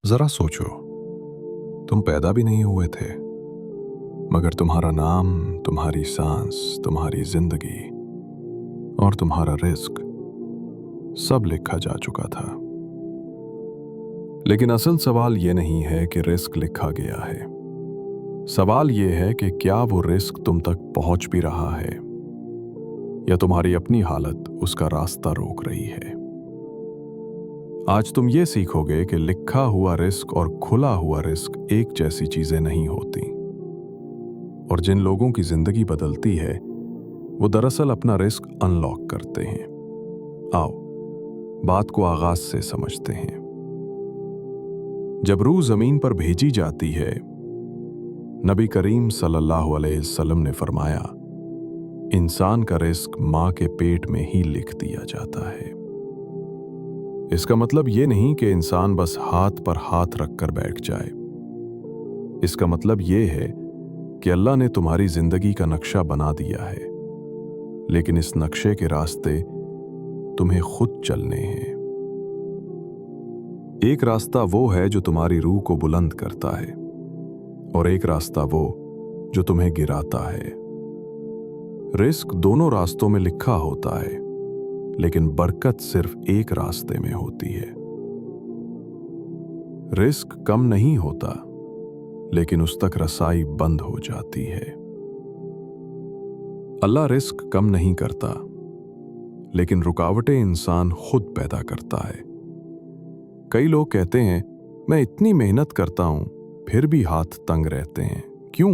जरा सोचो, तुम पैदा भी नहीं हुए थे, मगर तुम्हारा नाम, तुम्हारी सांस, तुम्हारी जिंदगी और तुम्हारा रिस्क सब लिखा जा चुका था। लेकिन असल सवाल ये नहीं है कि रिस्क लिखा गया है। सवाल ये है कि क्या वो रिस्क तुम तक पहुंच भी रहा है या तुम्हारी अपनी हालत उसका रास्ता रोक रही है। आज तुम ये सीखोगे कि लिखा हुआ रिस्क और खुला हुआ रिस्क एक जैसी चीजें नहीं होती, और जिन लोगों की जिंदगी बदलती है वो दरअसल अपना रिस्क अनलॉक करते हैं। आओ बात को आगाज से समझते हैं। जब रूह जमीन पर भेजी जाती है, नबी करीम सल्लल्लाहु अलैहि वसल्लम ने फरमाया, इंसान का रिस्क मां के पेट में ही लिख दिया जाता है। इसका मतलब ये नहीं कि इंसान बस हाथ पर हाथ रखकर बैठ जाए। इसका मतलब ये है कि अल्लाह ने तुम्हारी जिंदगी का नक्शा बना दिया है, लेकिन इस नक्शे के रास्ते तुम्हें खुद चलने हैं। एक रास्ता वो है जो तुम्हारी रूह को बुलंद करता है, और एक रास्ता वो जो तुम्हें गिराता है। रिस्क दोनों रास्तों में लिखा होता है, लेकिन बरकत सिर्फ एक रास्ते में होती है। रिस्क कम नहीं होता, लेकिन उस तक रसाई बंद हो जाती है। अल्लाह रिस्क कम नहीं करता, लेकिन रुकावटें इंसान खुद पैदा करता है। कई लोग कहते हैं, मैं इतनी मेहनत करता हूं फिर भी हाथ तंग रहते हैं, क्यों?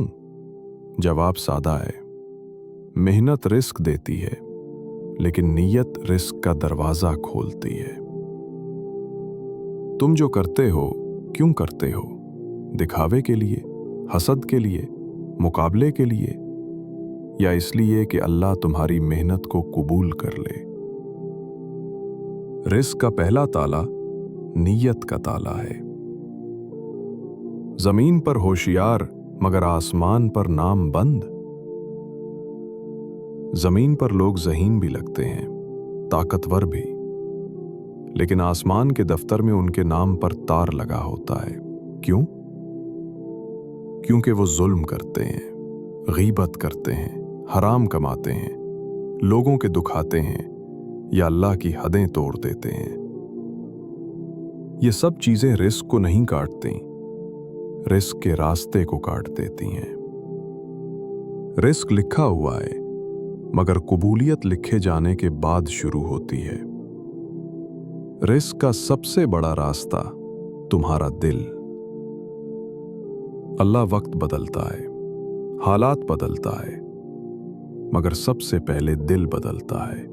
जवाब सादा है। मेहनत रिस्क देती है, लेकिन नीयत रिस्क का दरवाजा खोलती है। तुम जो करते हो क्यों करते हो? दिखावे के लिए, हसद के लिए, मुकाबले के लिए, या इसलिए कि अल्लाह तुम्हारी मेहनत को कबूल कर ले? रिस्क का पहला ताला नीयत का ताला है। जमीन पर होशियार मगर आसमान पर नाम बंद। जमीन पर लोग ज़हीन भी लगते हैं, ताकतवर भी, लेकिन आसमान के दफ्तर में उनके नाम पर तार लगा होता है। क्यों? क्योंकि वो जुल्म करते हैं, गीबत करते हैं, हराम कमाते हैं, लोगों के दुखाते हैं या अल्लाह की हदें तोड़ देते हैं। ये सब चीजें रिस्क को नहीं काटती, रिस्क के रास्ते को काट देती हैं। रिस्क लिखा हुआ है, मगर कबूलियत लिखे जाने के बाद शुरू होती है। रिस्क का सबसे बड़ा रास्ता तुम्हारा दिल। अल्लाह वक्त बदलता है, हालात बदलता है, मगर सबसे पहले दिल बदलता है।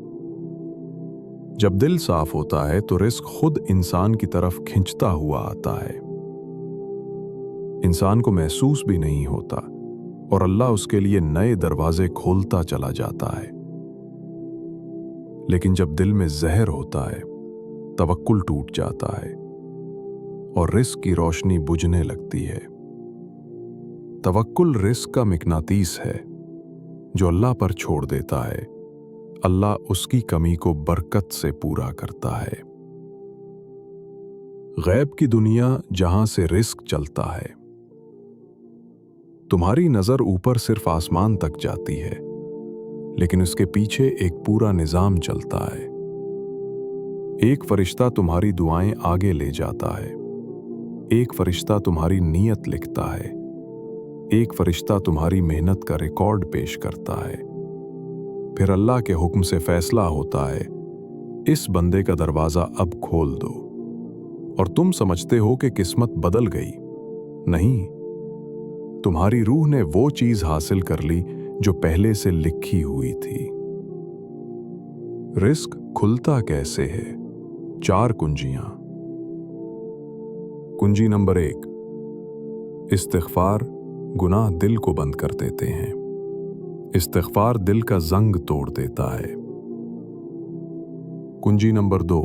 जब दिल साफ होता है तो रिस्क खुद इंसान की तरफ खिंचता हुआ आता है। इंसान को महसूस भी नहीं होता, और अल्लाह उसके लिए नए दरवाजे खोलता चला जाता है। लेकिन जब दिल में जहर होता है, तवक्कुल टूट जाता है और रिस्क की रोशनी बुझने लगती है। तवक्कुल रिस्क का मिकनातीस है जो अल्लाह पर छोड़ देता है। अल्लाह उसकी कमी को बरकत से पूरा करता है। गैब की दुनिया जहां से रिस्क चलता है। तुम्हारी नजर ऊपर सिर्फ आसमान तक जाती है, लेकिन उसके पीछे एक पूरा निजाम चलता है। एक फरिश्ता तुम्हारी दुआएं आगे ले जाता है, एक फरिश्ता तुम्हारी नीयत लिखता है, एक फरिश्ता तुम्हारी मेहनत का रिकॉर्ड पेश करता है। फिर अल्लाह के हुक्म से फैसला होता है, इस बंदे का दरवाजा अब खोल दो। और तुम समझते हो कि किस्मत बदल गई। नहीं, तुम्हारी रूह ने वो चीज हासिल कर ली जो पहले से लिखी हुई थी। रिस्क खुलता कैसे है? 4 कुंजियां। कुंजी नंबर 1, इस्तिग़फ़ार गुनाह दिल को बंद कर देते हैं। इस्तिग़फ़ार दिल का जंग तोड़ देता है। कुंजी नंबर 2,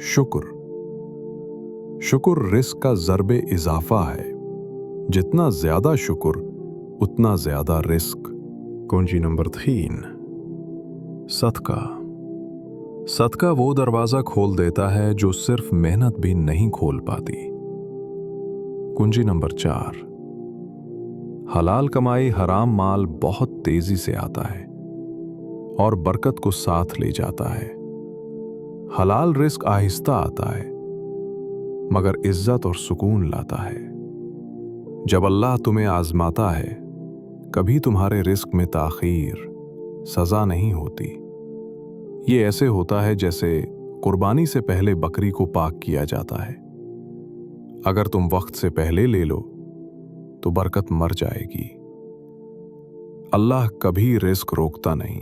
शुक्र। शुक्र रिस्क का ज़रबे इजाफा है। जितना ज्यादा शुक्र उतना ज्यादा रिस्क। कुंजी नंबर 3, सदका। सदका वो दरवाजा खोल देता है जो सिर्फ मेहनत भी नहीं खोल पाती। कुंजी नंबर 4। हलाल कमाई हराम माल बहुत तेजी से आता है और बरकत को साथ ले जाता है। हलाल रिस्क आहिस्ता आता है मगर इज्जत और सुकून लाता है। जब अल्लाह तुम्हें आजमाता है, कभी तुम्हारे रिस्क में ताखीर सजा नहीं होती। ये ऐसे होता है जैसे कुर्बानी से पहले बकरी को पाक किया जाता है। अगर तुम वक्त से पहले ले लो तो बरकत मर जाएगी। अल्लाह कभी रिस्क रोकता नहीं,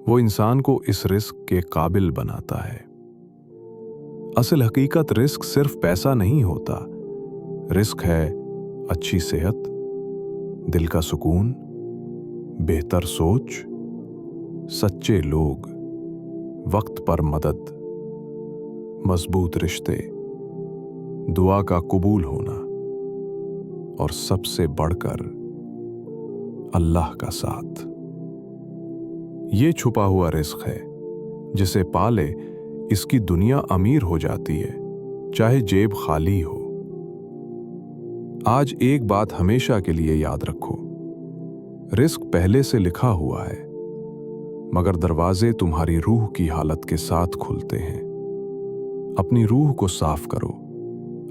वो इंसान को इस रिस्क के काबिल बनाता है। असल हकीकत रिस्क सिर्फ पैसा नहीं होता। रिस्क है अच्छी सेहत, दिल का सुकून, बेहतर सोच, सच्चे लोग, वक्त पर मदद, मजबूत रिश्ते, दुआ का कबूल होना और सबसे बढ़कर अल्लाह का साथ। ये छुपा हुआ रिस्क है, जिसे पाले इसकी दुनिया अमीर हो जाती है, चाहे जेब खाली हो। आज एक बात हमेशा के लिए याद रखो, रिस्क पहले से लिखा हुआ है, मगर दरवाजे तुम्हारी रूह की हालत के साथ खुलते हैं। अपनी रूह को साफ करो,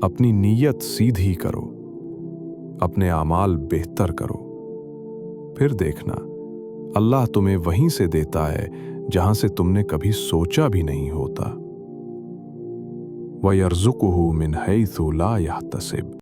अपनी नीयत सीधी करो, अपने आमाल बेहतर करो, फिर देखना अल्लाह तुम्हें वहीं से देता है जहां से तुमने कभी सोचा भी नहीं होता। वयर्ज़ुक़ुहु मिन हैथु ला यहतसिब।